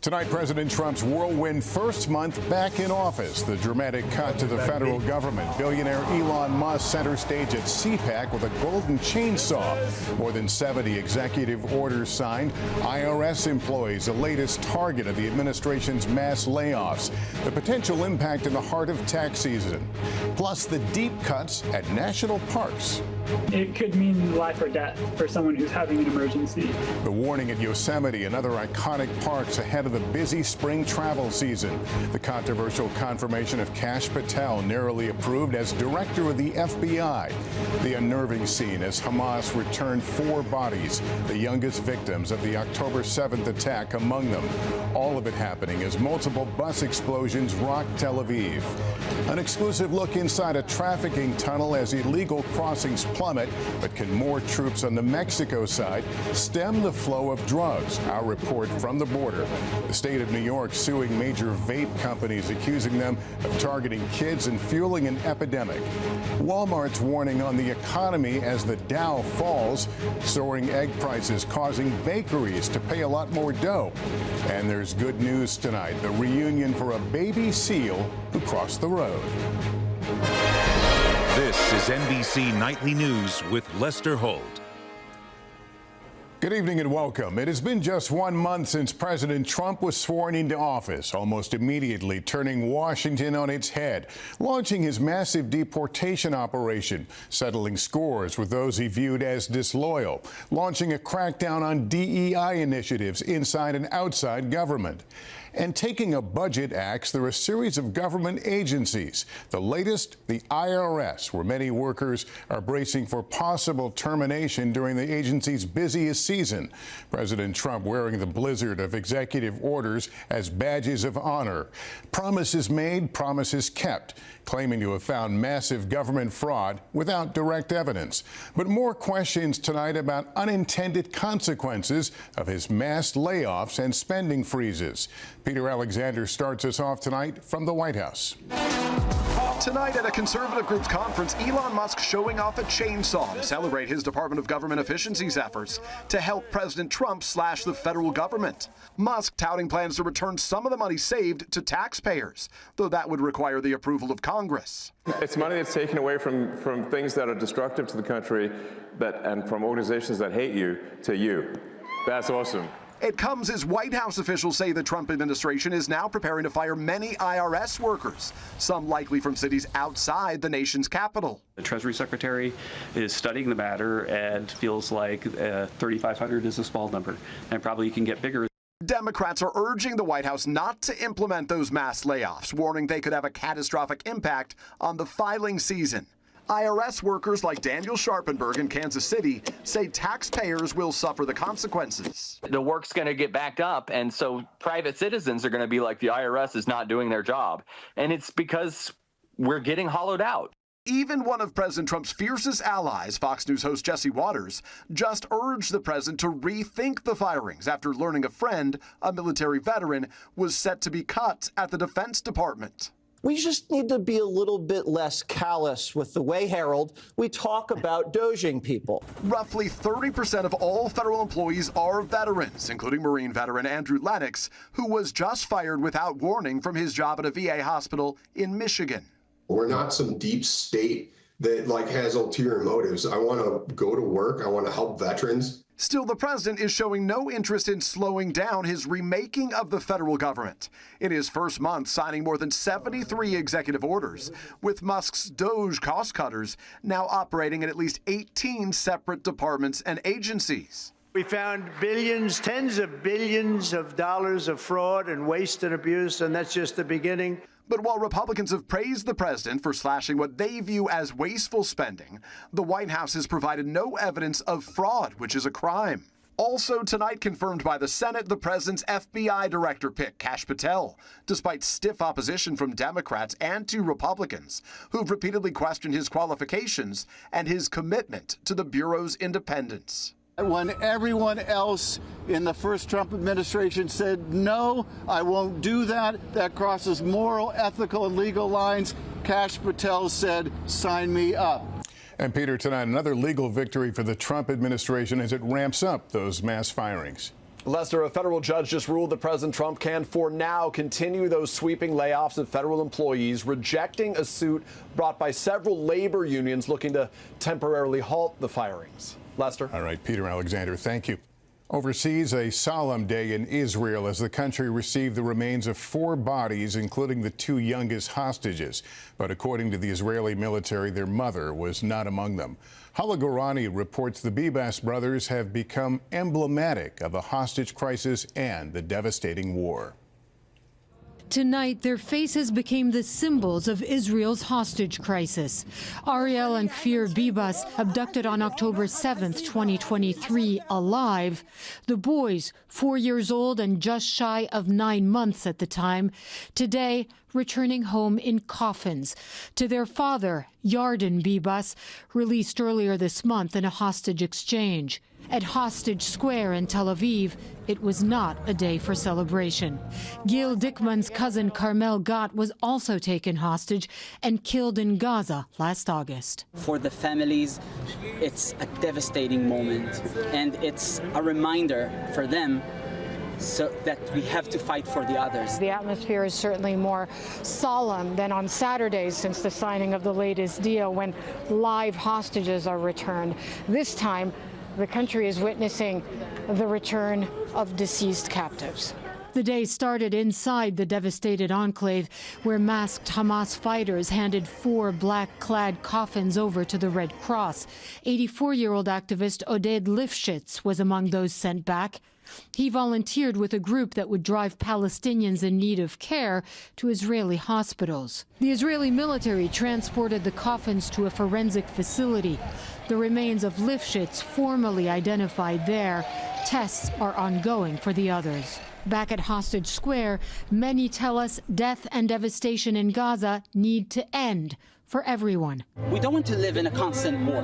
Tonight, President Trump's whirlwind first month back in office. The dramatic cut to the federal government. Billionaire Elon Musk center stage at CPAC with a golden chainsaw. More than 70 executive orders signed. IRS employees, the latest target of the administration's mass layoffs. The potential impact in the heart of tax season. Plus, the deep cuts at national parks. It could mean life or death for someone who's having an emergency. The warning at Yosemite and other iconic parks ahead of the busy spring travel season. The controversial confirmation of Kash Patel narrowly approved as director of the FBI. The unnerving scene as Hamas returned 4 bodies, the youngest victims of the October 7th attack among them. All of it happening as multiple bus explosions rock Tel Aviv. An exclusive look inside a trafficking tunnel as illegal crossings plummet. But can more troops on the Mexico side stem the flow of drugs? Our report from the border. The state of New York suing major vape companies, accusing them of targeting kids and fueling an epidemic. Walmart's warning on the economy as the Dow falls. Soaring egg prices causing bakeries to pay a lot more dough. And there's good news tonight. The reunion for a baby seal who crossed the road. This is NBC Nightly News with Lester Holt. Good evening and welcome. It has been just 1 month since President Trump was sworn into office, almost immediately turning Washington on its head, launching his massive deportation operation, settling scores with those he viewed as disloyal, launching a crackdown on DEI initiatives inside and outside government, and taking a budget axe through a series of government agencies. The latest, the IRS, where many workers are bracing for possible termination during the agency's busiest season. President Trump wearing the blizzard of executive orders as badges of honor. Promises made, promises kept, claiming to have found massive government fraud without direct evidence. But more questions tonight about unintended consequences of his mass layoffs and spending freezes. Peter Alexander starts us off tonight from the White House. Tonight at a conservative group's conference, Elon Musk showing off a chainsaw to celebrate his Department of Government Efficiency's efforts to help President Trump slash the federal government. Musk touting plans to return some of the money saved to taxpayers, though that would require the approval of Congress. It's money that's taken away from things that are destructive to the country and from organizations that hate you to you. That's awesome. It comes as White House officials say the Trump administration is now preparing to fire many IRS workers, some likely from cities outside the nation's capital. The Treasury Secretary is studying the matter and feels like 3,500 is a small number, and probably can get bigger. Democrats are urging the White House not to implement those mass layoffs, warning they could have a catastrophic impact on the filing season. IRS workers like Daniel Sharpenberg in Kansas City say taxpayers will suffer the consequences. The work's going to get backed up, and so private citizens are going to be like, the IRS is not doing their job. And it's because we're getting hollowed out. Even one of President Trump's fiercest allies, Fox News host Jesse Waters, just urged the president to rethink the firings after learning a friend, a military veteran, was set to be cut at the Defense Department. We just need to be a little bit less callous with the way, Harold, we talk about doging people. Roughly 30% of all federal employees are veterans, including Marine veteran Andrew Lennox, who was just fired without warning from his job at a VA hospital in Michigan. We're not some deep state that has ulterior motives. I want to go to work. I want to help veterans. Still, the president is showing no interest in slowing down his remaking of the federal government. In his first month, signing more than 73 executive orders, with Musk's DOGE cost cutters now operating at least 18 separate departments and agencies. We found billions, tens of billions of dollars of fraud and waste and abuse, and that's just the beginning. But while Republicans have praised the president for slashing what they view as wasteful spending, the White House has provided no evidence of fraud, which is a crime. Also tonight confirmed by the Senate, the president's FBI director pick, Kash Patel, despite stiff opposition from Democrats and 2 Republicans who've repeatedly questioned his qualifications and his commitment to the Bureau's independence. When everyone else in the first Trump administration said, no, I won't do that, that crosses moral, ethical, and legal lines, Kash Patel said, sign me up. And Peter, tonight, another legal victory for the Trump administration as it ramps up those mass firings. Lester, a federal judge just ruled that President Trump can, for now, continue those sweeping layoffs of federal employees, rejecting a suit brought by several labor unions looking to temporarily halt the firings. Lester? All right, Peter Alexander, thank you. Overseas, a solemn day in Israel as the country received the remains of 4 bodies, including the 2 youngest hostages. But according to the Israeli military, their mother was not among them. Hala Gorani reports the Bibas brothers have become emblematic of the hostage crisis and the devastating war. Tonight, their faces became the symbols of Israel's hostage crisis. Ariel and Kfir Bibas, abducted on October 7th, 2023, alive. The boys, 4 years old and just shy of 9 months at the time, today returning home in coffins to their father, Yarden Bibas, released earlier this month in a hostage exchange. At Hostage Square in Tel Aviv, it was not a day for celebration. Gil Dickman's cousin Carmel Gott was also taken hostage and killed in Gaza last August. For the families, it's a devastating moment, and it's a reminder for them so that we have to fight for the others. The atmosphere is certainly more solemn than on Saturdays since the signing of the latest deal when live hostages are returned. This time, the country is witnessing the return of deceased captives. The day started inside the devastated enclave, where masked Hamas fighters handed 4 black-clad coffins over to the Red Cross. 84-year-old activist Oded Lifshitz was among those sent back. He volunteered with a group that would drive Palestinians in need of care to Israeli hospitals. The Israeli military transported the coffins to a forensic facility. The remains of Lifshitz, formally identified there. Tests are ongoing for the others. Back at Hostage Square, many tell us death and devastation in Gaza need to end for everyone. We don't want to live in a constant war.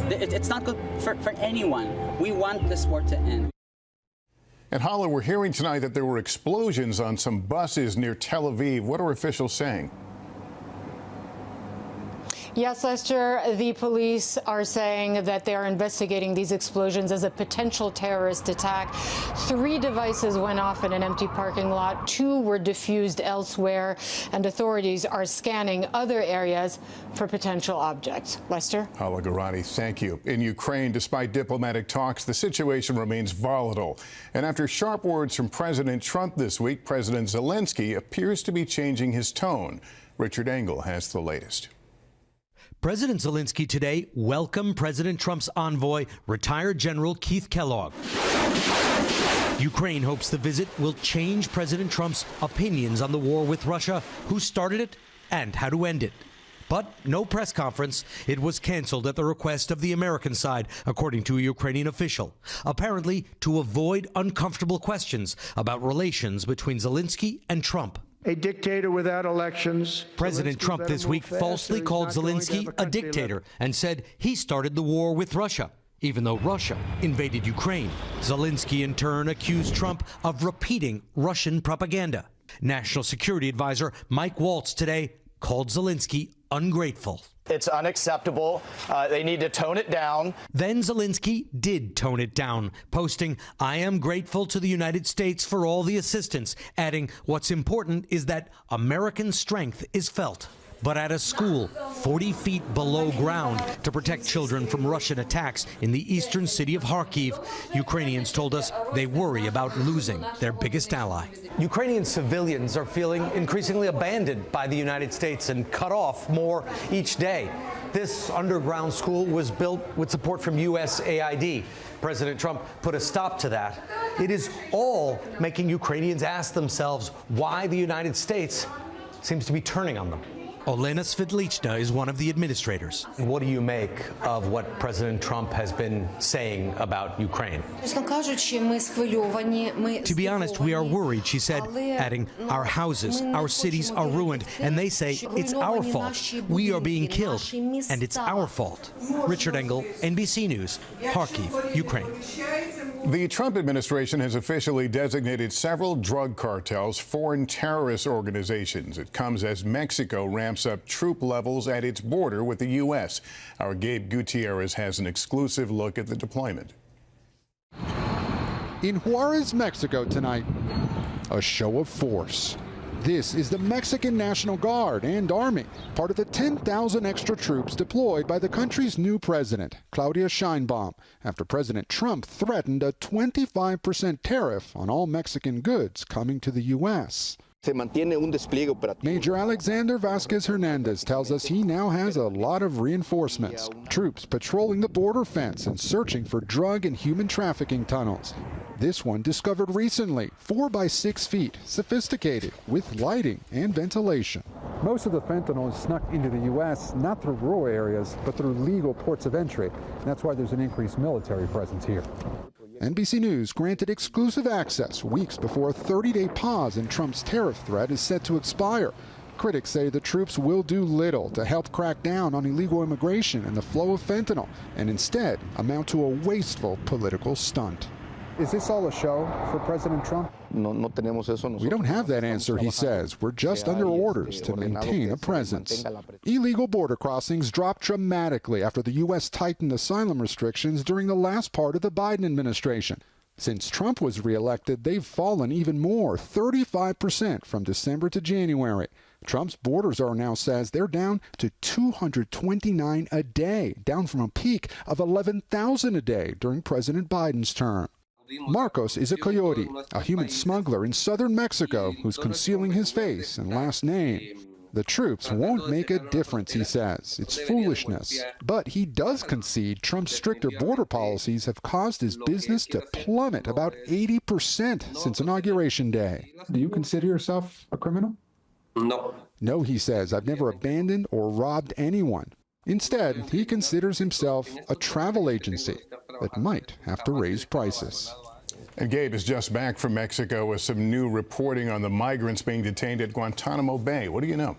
It's not good for anyone. We want this war to end. And Hala, we're hearing tonight that there were explosions on some buses near Tel Aviv. What are officials saying? Yes, Lester, the police are saying that they are investigating these explosions as a potential terrorist attack. 3 devices went off in an empty parking lot. 2 were diffused elsewhere, and authorities are scanning other areas for potential objects. Lester? Hala Gorani, thank you. In Ukraine, despite diplomatic talks, the situation remains volatile. And after sharp words from President Trump this week, President Zelenskyy appears to be changing his tone. Richard Engel has the latest. President Zelenskyy today welcomed President Trump's envoy, retired General Keith Kellogg. Ukraine hopes the visit will change President Trump's opinions on the war with Russia, who started it, and how to end it. But no press conference. It was canceled at the request of the American side, according to a Ukrainian official, apparently to avoid uncomfortable questions about relations between Zelenskyy and Trump. A dictator without elections. President Trump this week falsely called Zelenskyy a dictator and said he started the war with Russia, even though Russia invaded Ukraine. Zelenskyy, in turn, accused Trump of repeating Russian propaganda. National Security Advisor Mike Waltz today called Zelenskyy ungrateful. It's unacceptable. They need to tone it down. Then Zelenskyy did tone it down, posting, "I am grateful to the United States for all the assistance," adding, "What's important is that American strength is felt." But at a school 40 feet below ground to protect children from Russian attacks in the eastern city of Kharkiv, Ukrainians told us they worry about losing their biggest ally. Ukrainian civilians are feeling increasingly abandoned by the United States and cut off more each day. This underground school was built with support from USAID. President Trump put a stop to that. It is all making Ukrainians ask themselves why the United States seems to be turning on them. Olena Svitlichna is one of the administrators. What do you make of what President Trump has been saying about Ukraine? To be honest, we are worried, she said, adding, "Our houses, our cities are ruined, and they say it's our fault. We are being killed, and it's our fault." Richard Engel, NBC News, Kharkiv, Ukraine. The Trump administration has officially designated several drug cartels foreign terrorist organizations. It comes as Mexico ramps up troop levels at its border with the U.S. Our Gabe Gutierrez has an exclusive look at the deployment. In Juarez, Mexico tonight, a show of force. This is the Mexican National Guard and Army, part of the 10,000 extra troops deployed by the country's new president, Claudia Sheinbaum, after President Trump threatened a 25% tariff on all Mexican goods coming to the U.S. Major Alexander Vasquez Hernandez tells us he now has a lot of reinforcements, troops patrolling the border fence and searching for drug and human trafficking tunnels. This one discovered recently, 4 by 6 feet, sophisticated, with lighting and ventilation. Most of the fentanyl is snuck into the U.S. not through rural areas, but through legal ports of entry. And that's why there's an increased military presence here. NBC News granted exclusive access weeks before a 30-day pause in Trump's tariff threat is set to expire. Critics say the troops will do little to help crack down on illegal immigration and the flow of fentanyl, and instead amount to a wasteful political stunt. Is this all a show for President Trump? We don't have that answer, he says. We're just under orders to maintain a presence. Illegal border crossings dropped dramatically after the U.S. tightened asylum restrictions during the last part of the Biden administration. Since Trump was reelected, they've fallen even more, 35% from December to January. Trump's Border Czar now says they're down to 229 a day, down from a peak of 11,000 a day during President Biden's term. Marcos is a coyote, a human smuggler in southern Mexico who's concealing his face and last name. The troops won't make a difference, he says. It's foolishness. But he does concede Trump's stricter border policies have caused his business to plummet about 80% since Inauguration Day. Do you consider yourself a criminal? No. No, he says. I've never abandoned or robbed anyone. Instead, he considers himself a travel agency that might have to raise prices. And Gabe is just back from Mexico with some new reporting on the migrants being detained at Guantanamo Bay. What do you know?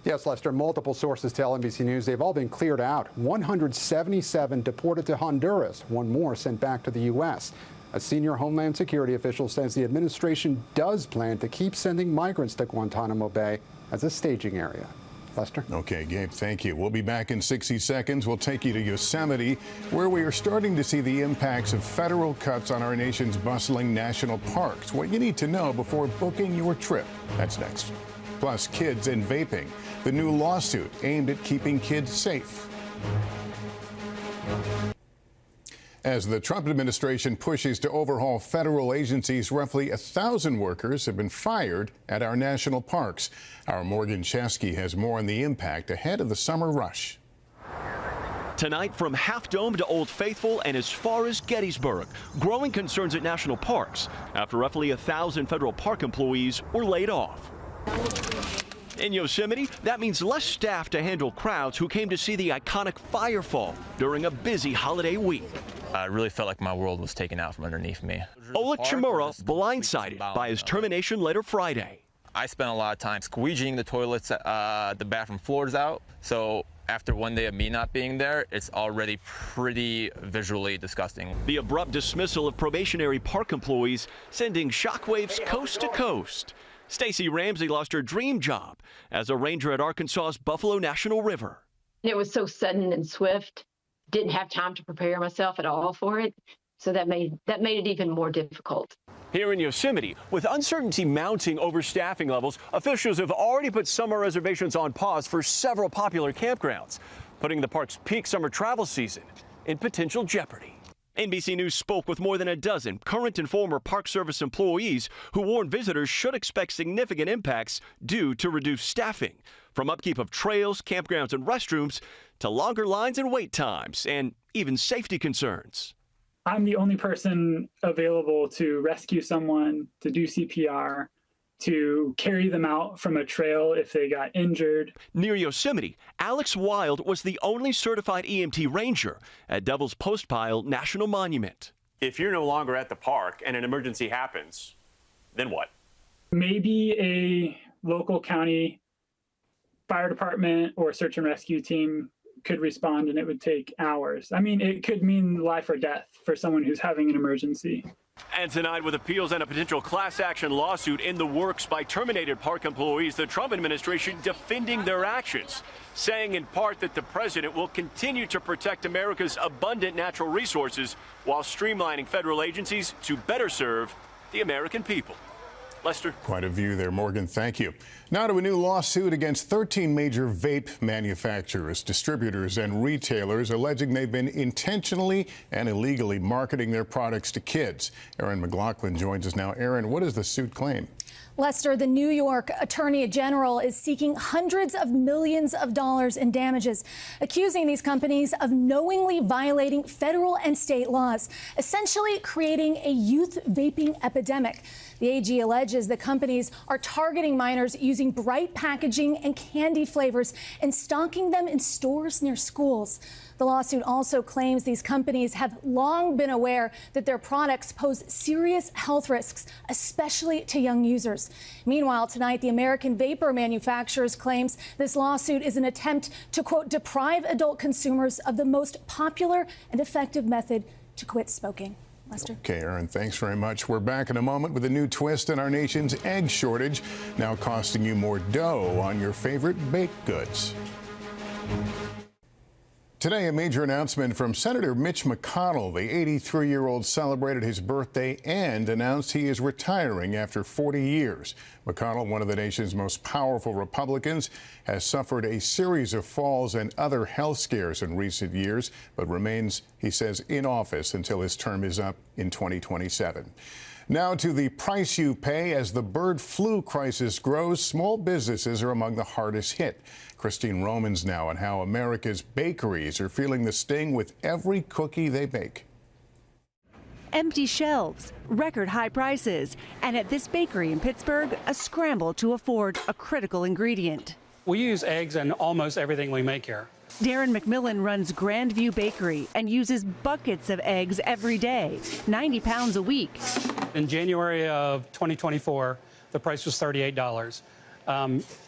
Yes, Lester, multiple sources tell NBC News they've all been cleared out. 177 deported to Honduras, one more sent back to the U.S. A senior Homeland Security official says the administration does plan to keep sending migrants to Guantanamo Bay as a staging area. Lester? Okay, Gabe, thank you. We'll be back in 60 seconds. We'll take you to Yosemite, where we are starting to see the impacts of federal cuts on our nation's bustling national parks. What you need to know before booking your trip. That's next. Plus, kids and vaping. The new lawsuit aimed at keeping kids safe. As the Trump administration pushes to overhaul federal agencies, roughly 1,000 workers have been fired at our national parks. Our Morgan Chesky has more on the impact ahead of the summer rush. Tonight, from Half Dome to Old Faithful and as far as Gettysburg, growing concerns at national parks after roughly 1,000 federal park employees were laid off. In Yosemite, that means less staff to handle crowds who came to see the iconic Firefall during a busy holiday week. I really felt like my world was taken out from underneath me. Oleg Chmura blindsided by his termination later Friday. I spent a lot of time squeegeeing the toilets, the bathroom floors out. So after one day of me not being there, it's already pretty visually disgusting. The abrupt dismissal of probationary park employees sending shockwaves coast to coast. Stacey Ramsey lost her dream job as a ranger at Arkansas's Buffalo National River. It was so sudden and swift. Didn't have time to prepare myself at all for it. So that made it even more difficult. Here in Yosemite, with uncertainty mounting over staffing levels, officials have already put summer reservations on pause for several popular campgrounds, putting the park's peak summer travel season in potential jeopardy. NBC News spoke with more than a dozen current and former Park Service employees who warned visitors should expect significant impacts due to reduced staffing, from upkeep of trails, campgrounds, and restrooms to longer lines and wait times, and even safety concerns. I'm the only person available to rescue someone, to do CPR, to carry them out from a trail if they got injured. Near Yosemite, Alex Wild was the only certified EMT ranger at Devil's Postpile National Monument. If you're no longer at the park and an emergency happens, then what? Maybe a local county fire department or search and rescue team could respond, and it would take hours. I mean, it could mean life or death for someone who's having an emergency. And tonight, with appeals and a potential class action lawsuit in the works by terminated park employees, the Trump administration defending their actions, saying in part that the president will continue to protect America's abundant natural resources while streamlining federal agencies to better serve the American people. Lester. Quite a view there, Morgan. Thank you. Now to a new lawsuit against 13 major vape manufacturers, distributors, and retailers alleging they've been intentionally and illegally marketing their products to kids. Erin McLaughlin joins us now. Erin, what does the suit claim? Lester, the New York Attorney General is seeking hundreds of millions of dollars in damages, accusing these companies of knowingly violating federal and state laws, essentially creating a youth vaping epidemic. The AG alleges the companies are targeting minors using bright packaging and candy flavors and stocking them in stores near schools. The lawsuit also claims these companies have long been aware that their products pose serious health risks, especially to young users. Meanwhile, tonight, the American vapor manufacturers claims this lawsuit is an attempt to, quote, deprive adult consumers of the most popular and effective method to quit smoking. Lester. Okay, Erin, thanks very much. We're back in a moment with a new twist in our nation's egg shortage, now costing you more dough on your favorite baked goods. Today, a major announcement from Senator Mitch McConnell. The 83-year-old celebrated his birthday and announced he is retiring after 40 years. McConnell, one of the nation's most powerful Republicans, has suffered a series of falls and other health scares in recent years, but remains, he says, in office until his term is up in 2027. Now to the price you pay as the bird flu crisis grows. Small businesses are among the hardest hit. Christine Romans now on how America's bakeries are feeling the sting with every cookie they bake. Empty shelves, record high prices, and at this bakery in Pittsburgh, a scramble to afford a critical ingredient. We use eggs in almost everything we make here. Darren McMillan runs Grandview Bakery and uses buckets of eggs every day, 90 pounds a week. In January of 2024, the price was $38.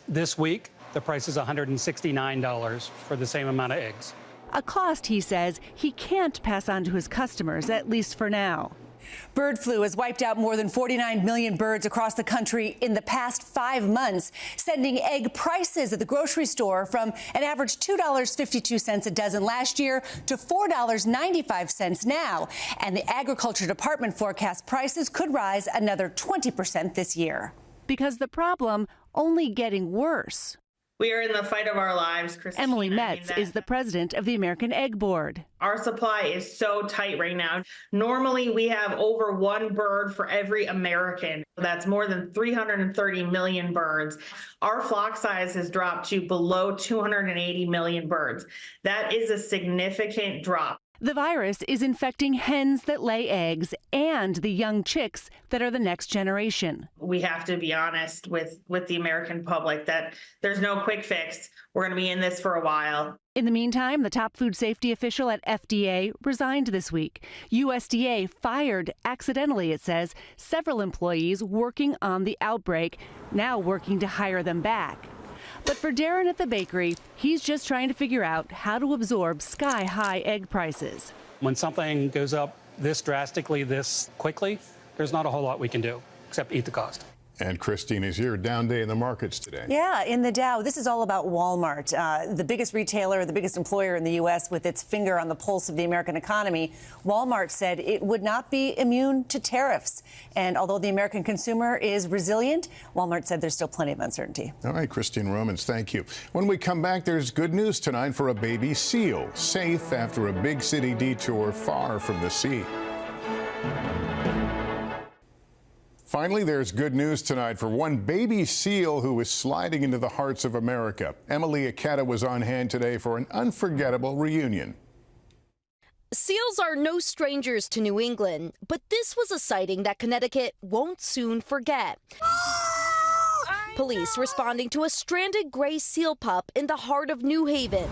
This week, the price is $169 for the same amount of eggs. A cost, he says, he can't pass on to his customers, at least for now. Bird flu has wiped out more than 49 million birds across the country in the past 5 months, sending egg prices at the grocery store from an average $2.52 a dozen last year to $4.95 now. And the Agriculture Department forecasts prices could rise another 20% this year. Because the problem only getting worse. We are in the fight of our lives, Christine. Emily Metz is the president of the American Egg Board. Our supply is so tight right now. Normally, we have over one bird for every American. That's more than 330 million birds. Our flock size has dropped to below 280 million birds. That is a significant drop. The virus is infecting hens that lay eggs and the young chicks that are the next generation. We have to be honest with the American public that there's no quick fix. We're going to be in this for a while. In the meantime, the top food safety official at FDA resigned this week. USDA fired accidentally, it says, several employees working on the outbreak, now working to hire them back. But for Darren at the bakery, he's just trying to figure out how to absorb sky-high egg prices. When something goes up this drastically, this quickly, there's not a whole lot we can do except eat the cost. And Christine is here. Down day in the markets today. Yeah, in the Dow. This is all about Walmart, the biggest retailer, the biggest employer in the U.S. with its finger on the pulse of the American economy. Walmart said it would not be immune to tariffs. And although the American consumer is resilient, Walmart said there's still plenty of uncertainty. All right, Christine Romans, thank you. When we come back, there's good news tonight for a baby seal, safe after a big city detour far from the sea. Finally, there's good news tonight for one baby seal who is sliding into the hearts of America. Emily Aketa was on hand today for an unforgettable reunion. Seals are no strangers to New England, but this was a sighting that Connecticut won't soon forget. Police responding to a stranded gray seal pup in the heart of New Haven.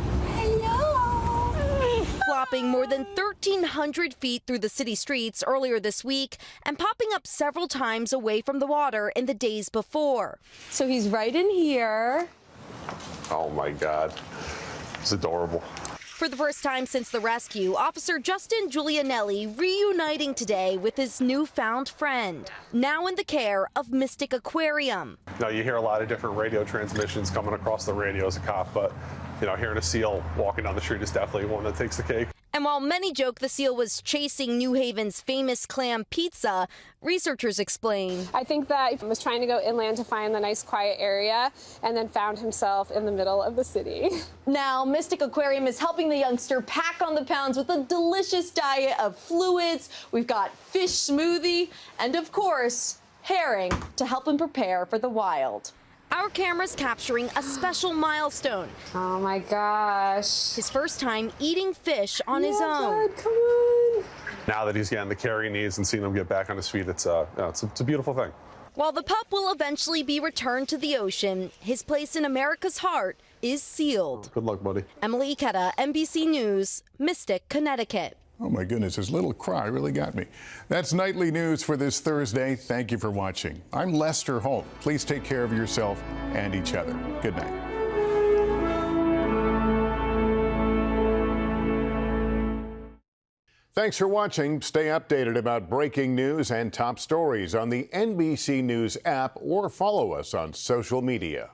Flopping more than 1,300 feet through the city streets earlier this week and popping up several times away from the water in the days before. So he's right in here. Oh my God, it's adorable. For For the first time since the rescue, Officer Justin Giulianelli reuniting today with his newfound friend, now in the care of Mystic Aquarium. You know, you hear a lot of different radio transmissions coming across the radio as a cop, but, you know, hearing a seal walking down the street is definitely one that takes the cake. And while many joke the seal was chasing New Haven's famous clam pizza, researchers explain. I think that he was trying to go inland to find the nice quiet area and then found himself in the middle of the city. Now, Mystic Aquarium is helping the youngster pack on the pounds with a delicious diet of fluids. We've got fish smoothie and, of course, herring to help him prepare for the wild. Our camera's capturing a special milestone. Oh my gosh. His first time eating fish on his own. Dad, come on. Now that he's getting the care he needs and seeing him get back on his feet, it's a beautiful thing. While the pup will eventually be returned to the ocean, his place in America's heart is sealed. Good luck, buddy. Emily Ikeda, NBC News, Mystic, Connecticut. Oh, my goodness, his little cry really got me. That's Nightly News for this Thursday. Thank you for watching. I'm Lester Holt. Please take care of yourself and each other. Good night. Thanks for watching. Stay updated about breaking news and top stories on the NBC News app or follow us on social media.